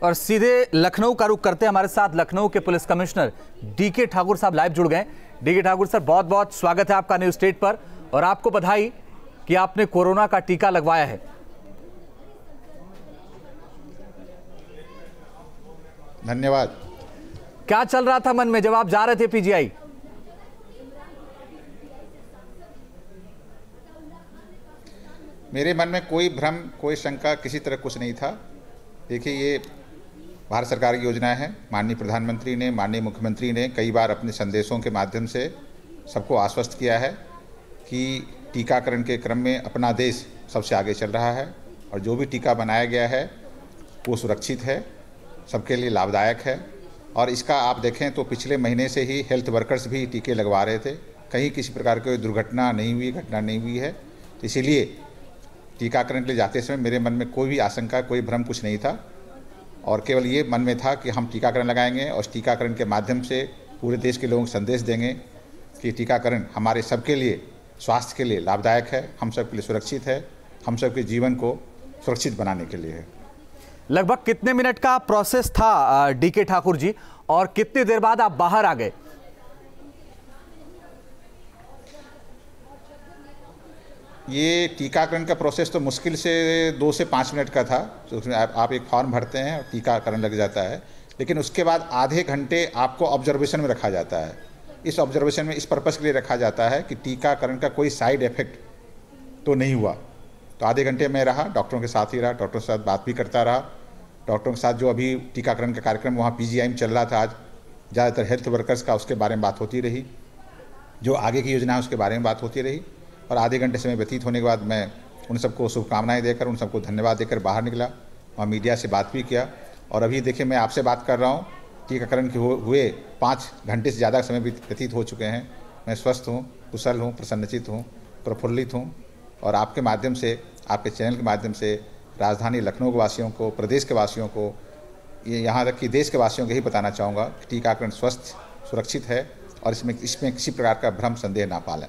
और सीधे लखनऊ का रुख करते हैं। हमारे साथ लखनऊ के पुलिस कमिश्नर डीके ठाकुर साहब लाइव जुड़ गए। डीके ठाकुर सर, बहुत बहुत स्वागत है आपका न्यूज स्टेट पर और आपको बधाई कि आपने कोरोना का टीका लगवाया है। धन्यवाद। क्या चल रहा था मन में जब आप जा रहे थे पीजीआई? मेरे मन में कोई भ्रम, कोई शंका, किसी तरह कुछ नहीं था। देखिए, ये भारत सरकार की योजना है। माननीय प्रधानमंत्री ने, माननीय मुख्यमंत्री ने कई बार अपने संदेशों के माध्यम से सबको आश्वस्त किया है कि टीकाकरण के क्रम में अपना देश सबसे आगे चल रहा है और जो भी टीका बनाया गया है वो सुरक्षित है, सबके लिए लाभदायक है। और इसका आप देखें तो पिछले महीने से ही हेल्थ वर्कर्स भी टीके लगवा रहे थे, कहीं किसी प्रकार की दुर्घटना नहीं हुई, घटना नहीं हुई है। तो इसीलिए टीकाकरण के लिए जाते समय मेरे मन में कोई भी आशंका, कोई भ्रम कुछ नहीं था और केवल ये मन में था कि हम टीकाकरण लगाएंगे और टीकाकरण के माध्यम से पूरे देश के लोगों को संदेश देंगे कि टीकाकरण हमारे सबके लिए, स्वास्थ्य के लिए लाभदायक है, हम सबके लिए सुरक्षित है, हम सबके जीवन को सुरक्षित बनाने के लिए है। लगभग कितने मिनट का प्रोसेस था डीके ठाकुर जी और कितनी देर बाद आप बाहर आ गए? ये टीकाकरण का प्रोसेस तो मुश्किल से 2 से 5 मिनट का था। तो उसमें आप एक फॉर्म भरते हैं और टीकाकरण लग जाता है, लेकिन उसके बाद आधे घंटे आपको ऑब्जर्वेशन में रखा जाता है। इस ऑब्जर्वेशन में इस पर्पज़ के लिए रखा जाता है कि टीकाकरण का कोई साइड इफेक्ट तो नहीं हुआ। तो आधे घंटे में रहा, डॉक्टरों के साथ ही रहा, डॉक्टरों के साथ बात भी करता रहा। डॉक्टरों के साथ जो अभी टीकाकरण का कार्यक्रम वहाँ पीजीआई में चल रहा था आज, ज़्यादातर हेल्थ वर्कर्स का उसके बारे में बात होती रही, जो आगे की योजना है उसके बारे में बात होती रही। और आधे घंटे समय व्यतीत होने के बाद मैं उन सबको शुभकामनाएं देकर, उन सबको धन्यवाद देकर बाहर निकला। वहाँ मीडिया से बात भी किया और अभी देखिए मैं आपसे बात कर रहा हूँ। टीकाकरण के हुए 5 घंटे से ज़्यादा समय व्यतीत हो चुके हैं। मैं स्वस्थ हूँ, कुशल हूँ, प्रसन्नचित हूँ, प्रफुल्लित हूँ और आपके माध्यम से, आपके चैनल के माध्यम से राजधानी लखनऊ के वासियों को, प्रदेश के वासियों को, ये यहाँ तक कि देश के वासियों को यही बताना चाहूँगा कि टीकाकरण स्वस्थ, सुरक्षित है और इसमें किसी प्रकार का भ्रम संदेह ना पालें।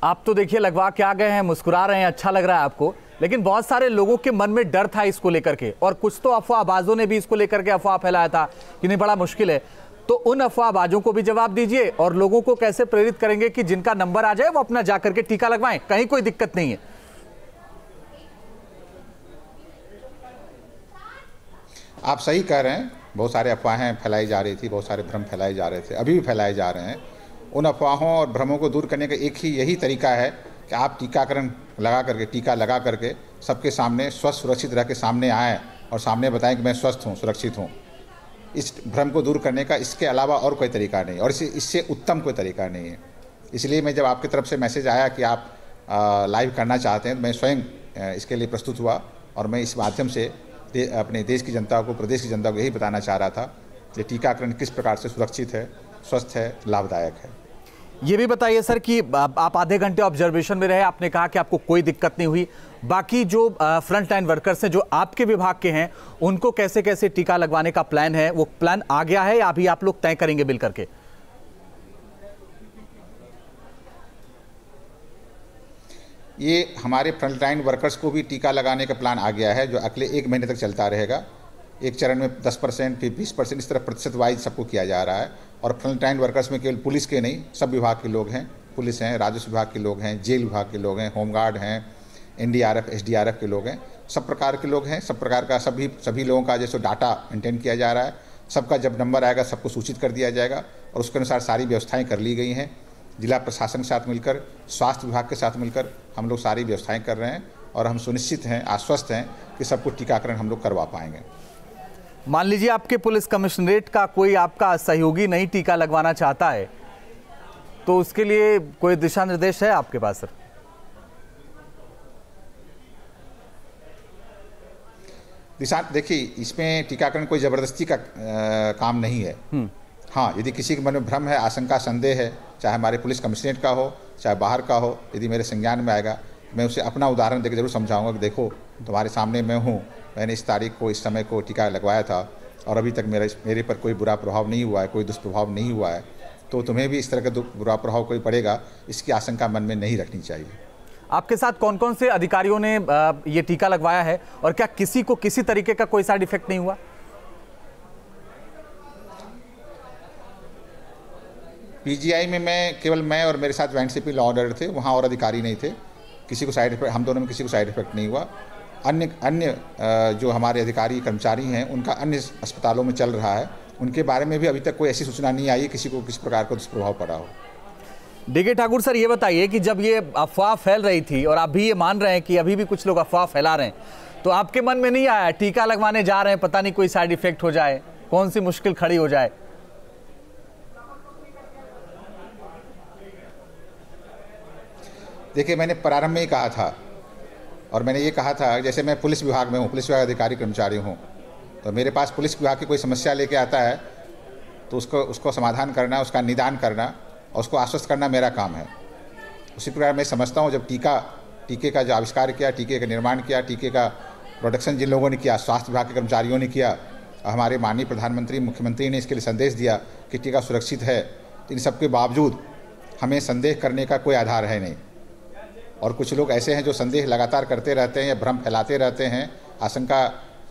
आप तो देखिए लगवा के आ गए हैं, मुस्कुरा रहे हैं, अच्छा लग रहा है आपको, लेकिन बहुत सारे लोगों के मन में डर था इसको लेकर के और कुछ तो अफवाहबाजों ने भी इसको लेकर के अफवाह फैलाया था कि नहीं बड़ा मुश्किल है। तो उन अफवाहबाजों को भी जवाब दीजिए और लोगों को कैसे प्रेरित करेंगे कि जिनका नंबर आ जाए वो अपना जाकर के टीका लगवाएं, कहीं कोई दिक्कत नहीं है। आप सही कह रहे हैं, बहुत सारे अफवाहें फैलाई जा रही थी, बहुत सारे भ्रम फैलाए जा रहे थे, अभी भी फैलाए जा रहे हैं। उन अफवाहों और भ्रमों को दूर करने का यही तरीका है कि आप टीकाकरण लगा करके, टीका लगा करके सबके सामने स्वस्थ, सुरक्षित रह के सामने आएँ और सामने बताएं कि मैं स्वस्थ हूँ, सुरक्षित हूँ। इस भ्रम को दूर करने का इसके अलावा और कोई तरीका नहीं और इससे उत्तम कोई तरीका नहीं है। इसलिए मैं जब आपकी तरफ से मैसेज आया कि आप लाइव करना चाहते हैं, मैं स्वयं इसके लिए प्रस्तुत हुआ और मैं इस माध्यम से अपने देश की जनता को, प्रदेश की जनता को यही बताना चाह रहा था कि टीकाकरण किस प्रकार से सुरक्षित है, स्वस्थ है, लाभदायक है। ये भी बताइए सर कि आप आधे घंटे ऑब्जर्वेशन में रहे, आपने कहा कि आपको कोई दिक्कत नहीं हुई। बाकी जो फ्रंट लाइन वर्कर्स हैं जो आपके विभाग के हैं, उनको कैसे कैसे टीका लगवाने का प्लान है? वो प्लान आ गया है या अभी आप लोग तय करेंगे मिल करके? ये हमारे फ्रंट लाइन वर्कर्स को भी टीका लगाने का प्लान आ गया है, जो अगले 1 महीने तक चलता रहेगा। एक चरण में 10%, फिर 20%, इस तरह प्रतिशत वाइज सबको किया जा रहा है। और फ्रंट लाइन वर्कर्स में केवल पुलिस के नहीं, सब विभाग के लोग हैं, पुलिस हैं, राजस्व विभाग के लोग हैं, जेल विभाग के लोग हैं, होमगार्ड हैं, एनडीआरएफ, एसडीआरएफ के लोग हैं, सब प्रकार के लोग हैं। सब प्रकार का सभी लोगों का जैसे डाटा मेंटेन किया जा रहा है। सबका जब नंबर आएगा सबको सूचित कर दिया जाएगा और उसके अनुसार सारी व्यवस्थाएँ कर ली गई हैं। जिला प्रशासन के साथ मिलकर, स्वास्थ्य विभाग के साथ मिलकर हम लोग सारी व्यवस्थाएँ कर रहे हैं और हम सुनिश्चित हैं, आश्वस्त हैं कि सबको टीकाकरण हम लोग करवा पाएंगे। मान लीजिए आपके पुलिस कमिश्नरेट का कोई आपका सहयोगी नहीं टीका लगवाना चाहता है, तो उसके लिए कोई दिशा निर्देश है आपके पास सर? देखिए, इसमें टीकाकरण कोई ज़बरदस्ती का काम नहीं है। हाँ, यदि किसी के मन में भ्रम है, आशंका, संदेह है, चाहे हमारे पुलिस कमिश्नरेट का हो, चाहे बाहर का हो, यदि मेरे संज्ञान में आएगा, मैं उसे अपना उदाहरण देकर जरूर समझाऊंगा कि देखो तुम्हारे सामने मैं हूँ, मैंने इस तारीख को, इस समय को टीका लगवाया था और अभी तक मेरे पर कोई बुरा प्रभाव नहीं हुआ है, कोई दुष्प्रभाव नहीं हुआ है। तो तुम्हें भी इस तरह का बुरा प्रभाव कोई पड़ेगा, इसकी आशंका मन में नहीं रखनी चाहिए। आपके साथ कौन कौन से अधिकारियों ने ये टीका लगवाया है और क्या किसी को किसी तरीके का कोई साइड इफेक्ट नहीं हुआ? पीजीआई में केवल मैं और मेरे साथ एनसीपी लॉ ऑर्डर थे, वहाँ और अधिकारी नहीं थे। किसी को साइड इफेक्ट, हम दोनों में किसी को साइड इफेक्ट नहीं हुआ। अन्य जो हमारे अधिकारी कर्मचारी हैं उनका अन्य अस्पतालों में चल रहा है, उनके बारे में भी अभी तक कोई ऐसी सूचना नहीं आई किसी को किसी प्रकार का दुष्प्रभाव पड़ा हो। डीके ठाकुर सर, ये बताइए कि जब ये अफवाह फैल रही थी और आप भी ये मान रहे हैं कि अभी भी कुछ लोग अफवाह फैला रहे हैं, तो आपके मन में नहीं आया टीका लगवाने जा रहे हैं, पता नहीं कोई साइड इफेक्ट हो जाए, कौन सी मुश्किल खड़ी हो जाए? देखिए, मैंने प्रारंभ में ही कहा था और मैंने ये कहा था, जैसे मैं पुलिस विभाग में हूँ, पुलिस विभाग अधिकारी कर्मचारी हूँ, तो मेरे पास पुलिस विभाग की कोई समस्या लेके आता है तो उसको समाधान करना, उसका निदान करना और उसको आश्वस्त करना मेरा काम है। उसी प्रकार मैं समझता हूँ, जब टीके का जो आविष्कार किया, टीके का निर्माण किया, टीके का प्रोडक्शन जिन लोगों ने किया, स्वास्थ्य विभाग के कर्मचारियों ने किया, हमारे माननीय प्रधानमंत्री मुख्यमंत्री ने इसके लिए संदेश दिया कि टीका सुरक्षित है, तो इन सब के बावजूद हमें संदेह करने का कोई आधार है नहीं। और कुछ लोग ऐसे हैं जो संदेह लगातार करते रहते हैं या भ्रम फैलाते रहते हैं,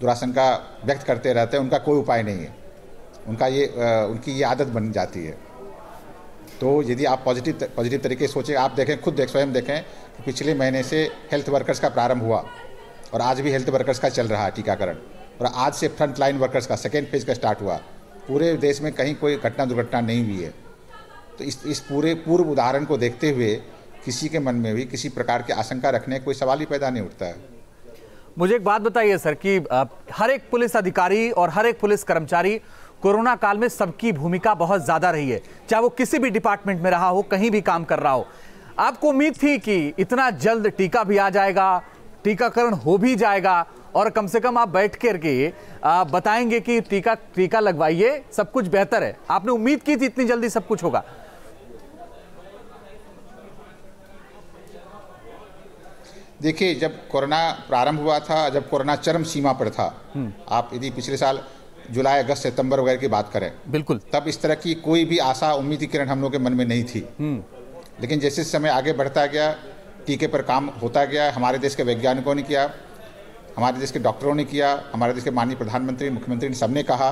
दुराशंका व्यक्त करते रहते हैं, उनका कोई उपाय नहीं है। उनकी ये आदत बन जाती है। तो यदि आप पॉजिटिव तरीके से सोचें, आप देखें, खुद स्वयं देखें कि पिछले महीने से हेल्थ वर्कर्स का प्रारंभ हुआ और आज भी हेल्थ वर्कर्स का चल रहा है टीकाकरण, और आज से फ्रंट लाइन वर्कर्स का सेकेंड फेज का स्टार्ट हुआ। पूरे देश में कहीं कोई दुर्घटना नहीं हुई है। तो इस पूरे पूर्व उदाहरण को देखते हुए किसी के मन में भी किसी प्रकार की आशंका रखने कोई सवाल ही पैदा नहीं उठता है। मुझे एक बात बताइए सर कि हर एक पुलिस अधिकारी और हर एक पुलिस कर्मचारी, कोरोना काल में सबकी भूमिका बहुत ज्यादा रही है, चाहे वो किसी भी डिपार्टमेंट में रहा हो, कहीं भी काम कर रहा हो। आपको उम्मीद थी कि इतना जल्द टीका भी आ जाएगा, टीकाकरण हो भी जाएगा और कम से कम आप बैठ कर के बताएंगे कि टीका लगवाइए, सब कुछ बेहतर है? आपने उम्मीद की थी इतनी जल्दी सब कुछ होगा? देखिए, जब कोरोना प्रारंभ हुआ था, जब कोरोना चरम सीमा पर था, आप यदि पिछले साल जुलाई, अगस्त, सितंबर वगैरह की बात करें, बिल्कुल, तब इस तरह की कोई भी आशा, उम्मीद की किरण हम लोग के मन में नहीं थी। लेकिन जैसे समय आगे बढ़ता गया, टीके पर काम होता गया, हमारे देश के वैज्ञानिकों ने किया, हमारे देश के डॉक्टरों ने किया, हमारे देश के माननीय प्रधानमंत्री, मुख्यमंत्री ने सबने कहा,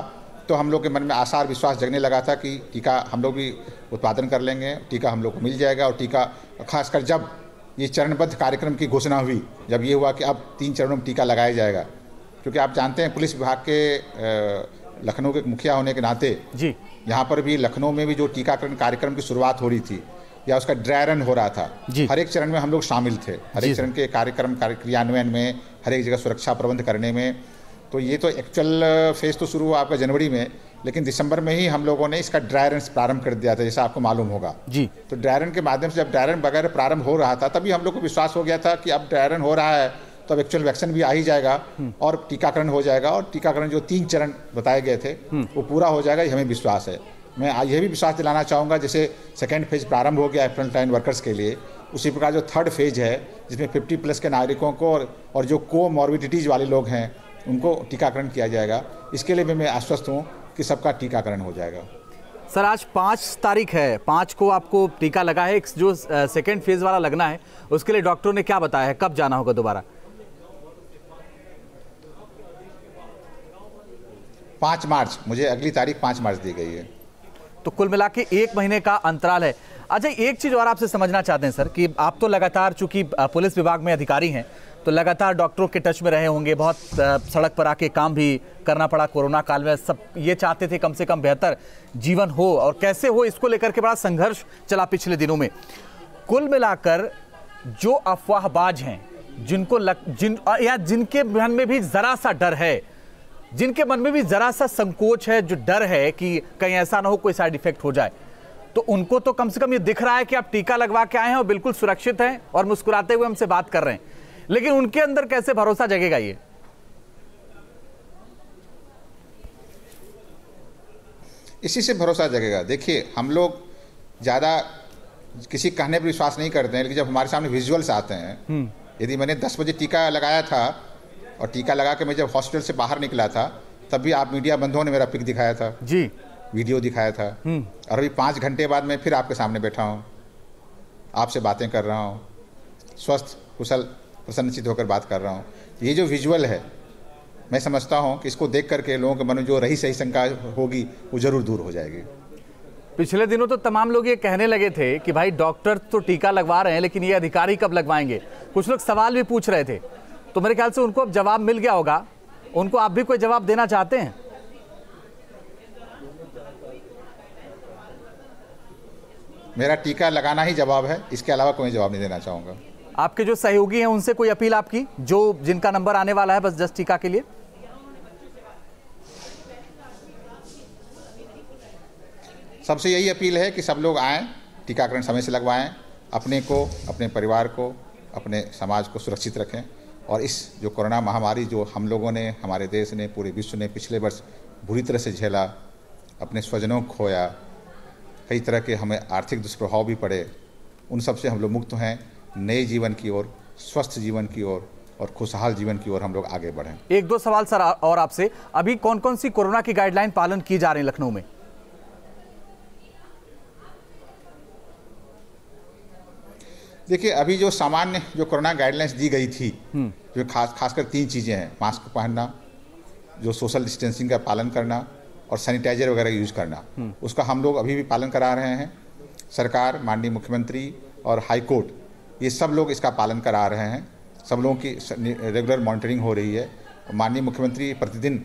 तो हम लोग के मन में आशा और विश्वास जगने लगा था कि टीका हम लोग भी उत्पादन कर लेंगे, टीका हम लोग को मिल जाएगा। और टीका खासकर जब ये चरणबद्ध कार्यक्रम की घोषणा हुई, जब ये हुआ कि अब 3 चरणों में टीका लगाया जाएगा, क्योंकि आप जानते हैं पुलिस विभाग के लखनऊ के मुखिया होने के नाते जी, यहाँ पर भी लखनऊ में भी जो टीकाकरण कार्यक्रम की शुरुआत हो रही थी या उसका ड्राई रन हो रहा था, हर एक चरण में हम लोग शामिल थे, हर एक चरण के कार्यक्रम क्रियान्वयन में, हर एक जगह सुरक्षा प्रबंध करने में। तो ये तो एक्चुअल फेज तो शुरू हुआ आपका जनवरी में, लेकिन दिसंबर में ही हम लोगों ने इसका ड्राई रन प्रारंभ कर दिया था, जैसा आपको मालूम होगा जी। तो ड्राई रन के माध्यम से जब ड्राई रन वगैरह प्रारंभ हो रहा था, तभी हम लोग को विश्वास हो गया था कि अब ड्राई रन हो रहा है तो अब एक्चुअल वैक्सीन भी आ ही जाएगा और टीकाकरण हो जाएगा, और टीकाकरण जो 3 चरण बताए गए थे वो पूरा हो जाएगा, ये हमें विश्वास है। मैं आज यह भी विश्वास दिलाना चाहूँगा, जैसे सेकेंड फेज प्रारंभ हो गया है फ्रंट लाइन वर्कर्स के लिए, उसी प्रकार जो थर्ड फेज है जिसमें 50+ के नागरिकों को और जो कोमॉर्बिडिटीज़ वाले लोग हैं उनको टीकाकरण किया जाएगा, इसके लिए भी मैं आश्वस्त हूँ कि सबका टीकाकरण हो जाएगा। सर, आज 5 तारीख है, 5 को आपको टीका लगा है, जो सेकेंड फेज वाला लगना है उसके लिए डॉक्टरों ने क्या बताया है, कब जाना होगा दोबारा? 5 मार्च, मुझे अगली तारीख 5 मार्च दी गई है। तो कुल मिला के 1 महीने का अंतराल है। अच्छा, एक चीज़ और आपसे समझना चाहते हैं सर कि आप तो लगातार, चूंकि पुलिस विभाग में अधिकारी हैं, तो लगातार डॉक्टरों के टच में रहे होंगे, बहुत सड़क पर आके काम भी करना पड़ा कोरोना काल में, सब ये चाहते थे कम से कम बेहतर जीवन हो और कैसे हो, इसको लेकर के बड़ा संघर्ष चला पिछले दिनों में। कुल मिलाकर जो अफवाहबाज हैं, जिनके मन में भी जरा सा डर है, जिनके मन में भी जरा सा संकोच है, जो डर है कि कहीं ऐसा ना हो कोई साइड इफेक्ट हो जाए, तो उनको तो कम से कम ये दिख रहा है कि आप टीका लगवा के आए हैं और बिल्कुल सुरक्षित हैं और मुस्कुराते हुए हमसे बात कर रहे हैं, लेकिन उनके अंदर कैसे भरोसा जगेगा? ये इसी से भरोसा जगेगा। देखिए, हम लोग ज़्यादा किसी कहने पर विश्वास नहीं करते हैं, लेकिन जब हमारे सामने विजुअल्स आते हैं, यदि मैंने 10 बजे टीका लगाया था और टीका लगा के मैं जब हॉस्पिटल से बाहर निकला था, तब भी आप मीडिया बंधुओं ने मेरा पिक दिखाया था जी, वीडियो दिखाया था, और अभी 5 घंटे बाद मैं फिर आपके सामने बैठा हूँ, आपसे बातें कर रहा हूँ, स्वस्थ कुशल प्रसन्नचित होकर बात कर रहा हूँ। ये जो विजुअल है, मैं समझता हूँ कि इसको देख करके लोगों के मन में जो रही सही शंका होगी वो जरूर दूर हो जाएगी। पिछले दिनों तो तमाम लोग ये कहने लगे थे कि भाई डॉक्टर तो टीका लगवा रहे हैं, लेकिन ये अधिकारी कब लगवाएंगे। कुछ लोग सवाल भी पूछ रहे थे, तो मेरे ख्याल से उनको अब जवाब मिल गया होगा। उनको आप भी कोई जवाब देना चाहते हैं? मेरा टीका लगाना ही जवाब है, इसके अलावा कोई जवाब नहीं देना चाहूँगा। आपके जो सहयोगी हैं उनसे कोई अपील आपकी, जो जिनका नंबर आने वाला है बस जस्ट टीका के लिए? सबसे यही अपील है कि सब लोग आएँ, टीकाकरण समय से लगवाएं, अपने को, अपने परिवार को, अपने समाज को सुरक्षित रखें। और इस जो कोरोना महामारी जो हम लोगों ने, हमारे देश ने, पूरे विश्व ने पिछले वर्ष बुरी तरह से झेला, अपने स्वजनों को खोया, कई तरह के हमें आर्थिक दुष्प्रभाव भी पड़े, उन सब से हम लोग मुक्त हैं। नए जीवन की ओर, स्वस्थ जीवन की ओर और खुशहाल जीवन की ओर हम लोग आगे बढ़ें। एक दो सवाल सर और आपसे, अभी कौन कौन सी कोरोना की गाइडलाइन पालन की जा रही है लखनऊ में? देखिए, अभी जो सामान्य जो कोरोना गाइडलाइंस दी गई थी, जो खासकर 3 चीज़ें हैं: मास्क पहनना, जो सोशल डिस्टेंसिंग का पालन करना और सैनिटाइजर वगैरह यूज़ करना, उसका हम लोग अभी भी पालन करा रहे हैं। सरकार, माननीय मुख्यमंत्री और हाई कोर्ट, ये सब लोग इसका पालन करा रहे हैं। सब लोगों की रेगुलर मॉनिटरिंग हो रही है। माननीय मुख्यमंत्री प्रतिदिन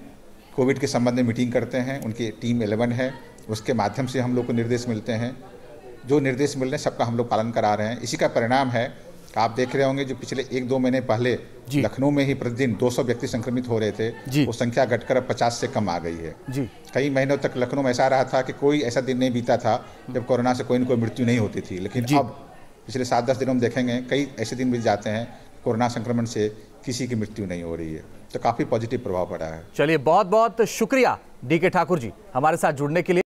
कोविड के संबंध में मीटिंग करते हैं, उनकी टीम 11 है, उसके माध्यम से हम लोग को निर्देश मिलते हैं। जो निर्देश मिल रहे हैं सबका हम लोग पालन करा रहे हैं। इसी का परिणाम है, आप देख रहे होंगे, जो पिछले 1-2 महीने पहले लखनऊ में ही प्रतिदिन 200 व्यक्ति संक्रमित हो रहे थे, वो संख्या घटकर अब 50 से कम आ गई है। कई महीनों तक लखनऊ में ऐसा रहा था कि कोई ऐसा दिन नहीं बीता था जब कोरोना से कोई न कोई मृत्यु नहीं होती थी, लेकिन अब पिछले 7-10 दिनों में देखेंगे कई ऐसे दिन बीत जाते हैं कोरोना संक्रमण से किसी की मृत्यु नहीं हो रही है। तो काफ़ी पॉजिटिव प्रभाव पड़ा है। चलिए, बहुत बहुत शुक्रिया DK ठाकुर जी हमारे साथ जुड़ने के लिए।